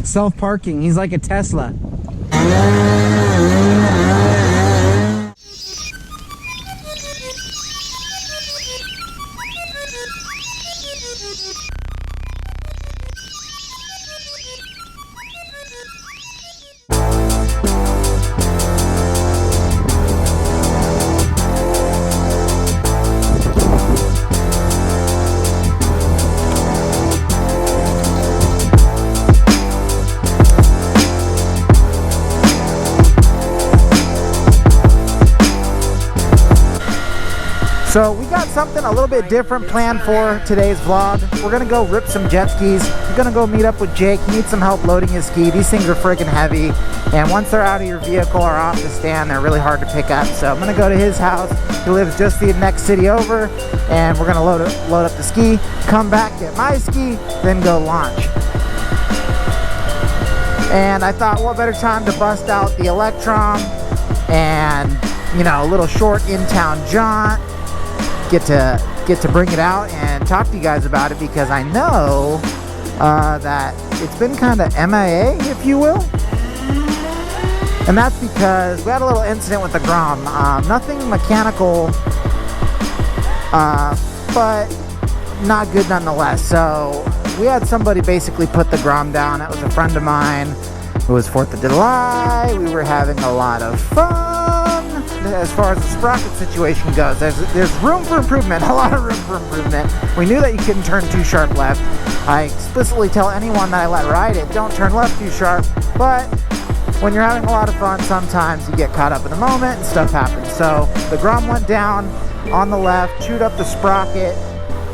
self-parking. He's like a Tesla. So we got something a little bit different planned for today's vlog. We're gonna go rip some jet skis. We're gonna go meet up with Jake. He needs some help loading his ski. These things are freaking heavy, and once they're out of your vehicle or off the stand, they're really hard to pick up. So I'm gonna go to his house. He lives just the next city over, and we're gonna load up the ski, come back, get my ski, then go launch. And I thought, what better time to bust out the Electrom and, you know, a little short in-town jaunt. Get to bring it out and talk to you guys about it, because I know that it's been kind of MIA, if you will. And that's because we had a little incident with the Grom. Nothing mechanical, but not good nonetheless. So we had somebody basically put the Grom down. It was a friend of mine. It was 4th of July. We were having a lot of fun. As far as the sprocket situation goes, there's room for improvement, a lot of room for improvement. We knew that you couldn't turn too sharp left. I explicitly tell anyone that I let ride it, don't turn left too sharp, but when you're having a lot of fun, sometimes you get caught up in the moment and stuff happens. So the Grom went down on the left, chewed up the sprocket,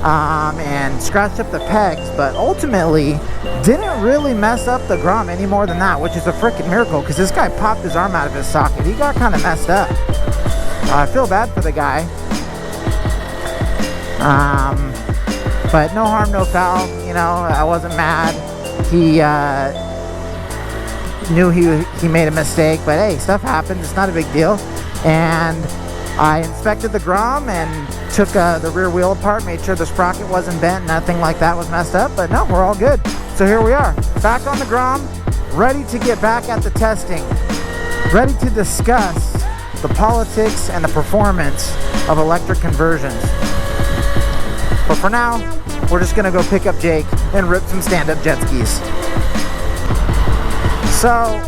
and scratched up the pegs, but ultimately didn't really mess up the Grom any more than that, which is a freaking miracle, because this guy popped his arm out of his socket. He got kind of messed up. I feel bad for the guy, but no harm, no foul. You know, I wasn't mad. He knew he made a mistake, but hey, stuff happens. It's not a big deal. And I inspected the Grom and took the rear wheel apart, made sure the sprocket wasn't bent, nothing like that was messed up, but no, we're all good. So here we are, back on the Grom, ready to get back at the testing, ready to discuss the politics and the performance of electric conversions. But for now, we're just gonna go pick up Jake and rip some stand-up jet skis. So,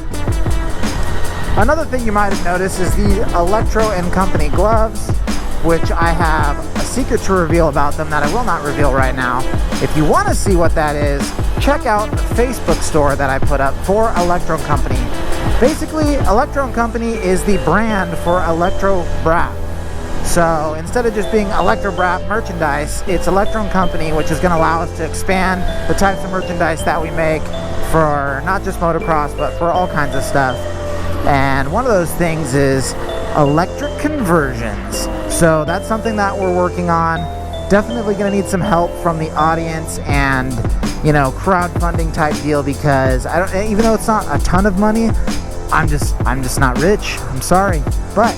another thing you might have noticed is the Electro & Company gloves, which I have a secret to reveal about them that I will not reveal right now. If you want to see what that is, check out the Facebook store that I put up for Electro & Company. Basically, Electro & Company is the brand for Electro Brap. So instead of just being Electro Brap merchandise, it's Electro & Company, which is going to allow us to expand the types of merchandise that we make for not just motocross, but for all kinds of stuff. And one of those things is electric conversions. So that's something that we're working on. Definitely going to need some help from the audience and, you know, crowdfunding type deal, because I don't, even though it's not a ton of money, I'm just not rich. I'm sorry, but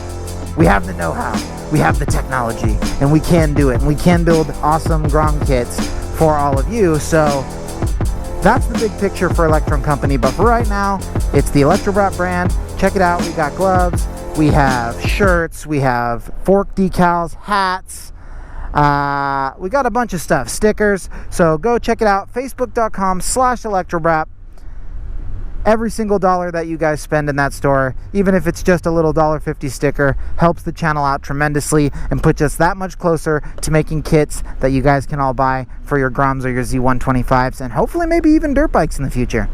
we have the know-how, we have the technology, and we can do it. And we can build awesome Grom kits for all of you. So that's the big picture for Electro & Company. But for right now, it's the Electro Brap brand. Check it out. We got gloves, we have shirts, we have fork decals, hats. We got a bunch of stuff, stickers. So go check it out, facebook.com/electrobrap. Every single dollar that you guys spend in that store, even if it's just a little $1.50 sticker, helps the channel out tremendously and puts us that much closer to making kits that you guys can all buy for your Groms or your Z125s, and hopefully maybe even dirt bikes in the future.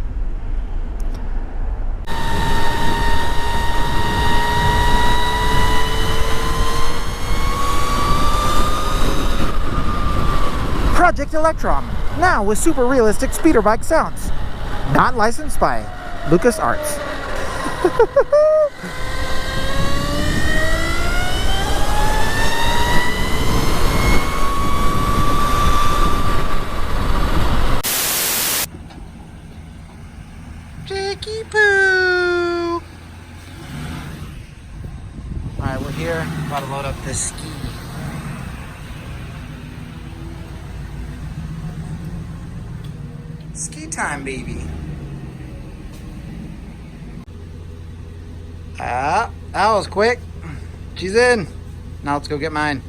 Project Electrom, now with super realistic speeder bike sounds. Not licensed by Lucas Arts. Jakey Poo! Alright, we're here. About to load up this ski. Ski time, baby. That was quick. She's in. Now let's go get mine.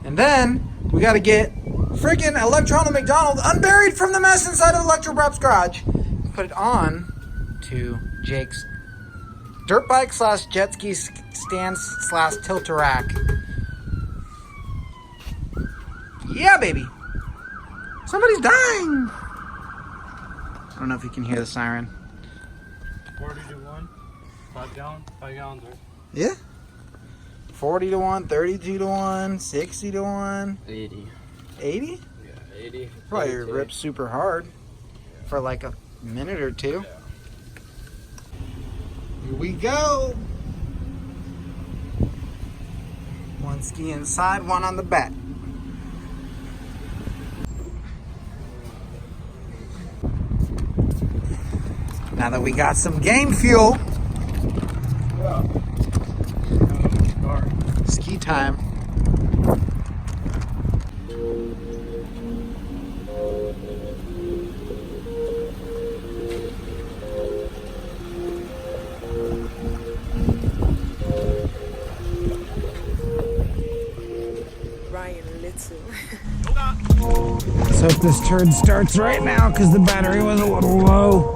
And then we got to get freaking Electron and McDonald unburied from the mess inside of Electro Brap's garage. Put it on to Jake's dirt bike slash jet ski stand slash tilter rack. Yeah, baby. Somebody's dying. I don't know if you can hear the siren. 40 to 1, 5 gallons, 5 gallons, right? Yeah. 40 to 1, 32 to 1, 60 to 1. 80. 80? Yeah, 80. Probably ripped super hard for like a minute or two. Yeah. Here we go. One ski inside, one on the back. Now that we got some game fuel, ski time. Let's hope this turd starts right now because the battery was a little low.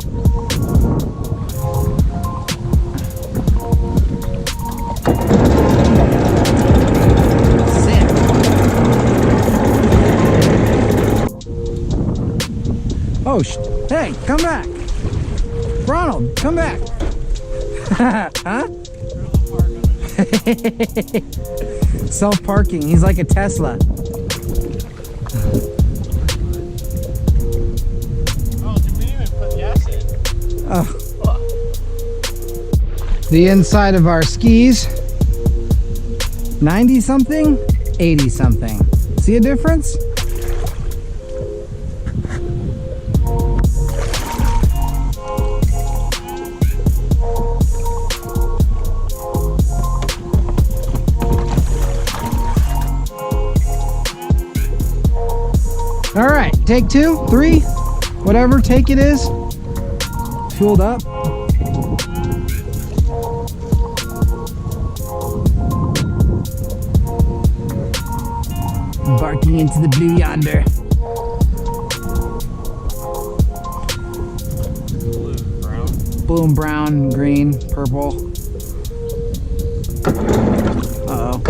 Oh, hey, come back. Ronald, come back. Huh? Self-parking. He's like a Tesla. Oh, dude, we didn't even put gas in. Oh. The inside of our skis, 90 something, 80 something. See a difference? All right, take 2, 3, whatever take it is. Fueled up. Embarking into the blue yonder. Blue, brown. Blue and brown, green, purple. Uh-oh.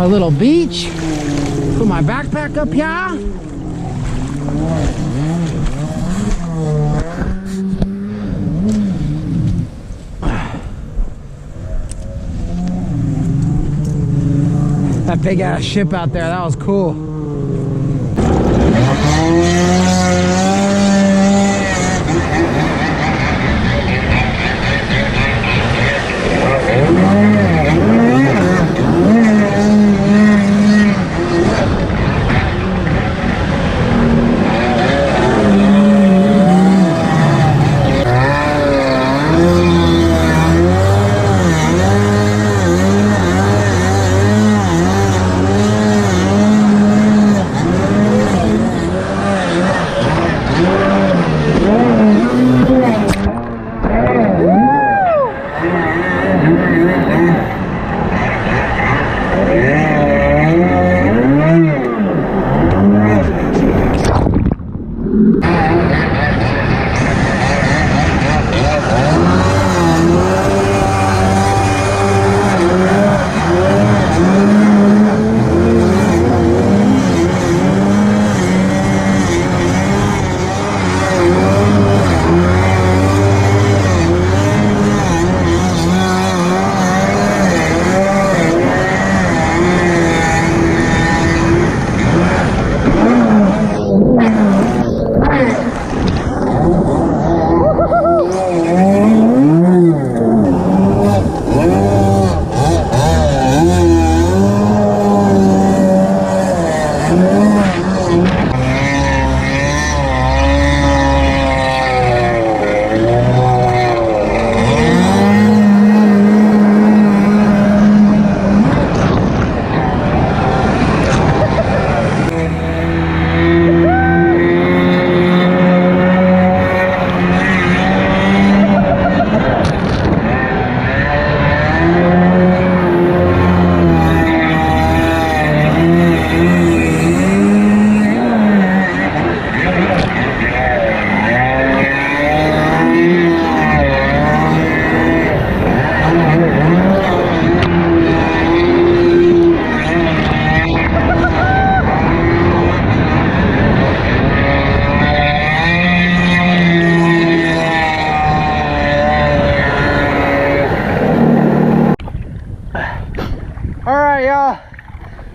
our little beach. Put my backpack up here. That big ass ship out there, that was cool.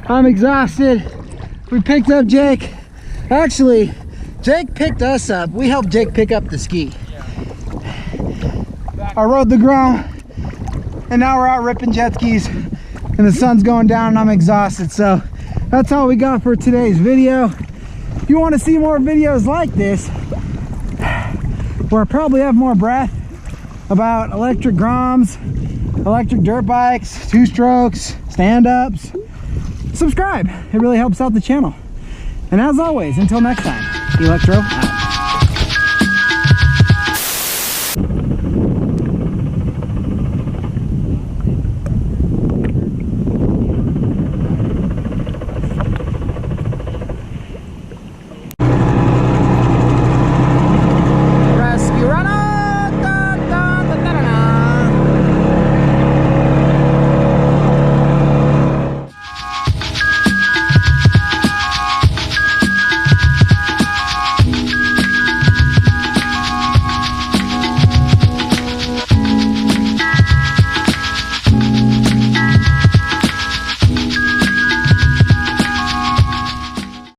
I'm exhausted. We picked up Jake. Actually, Jake picked us up. We helped Jake pick up the ski. I rode the Grom, and now we're out ripping jet skis, and the sun's going down and I'm exhausted. So that's all we got for today's video. If you want to see more videos like this, where I probably have more breath about electric Groms, electric dirt bikes, two-strokes, stand-ups, subscribe. It really helps out the channel. And as always, until next time, Electro out.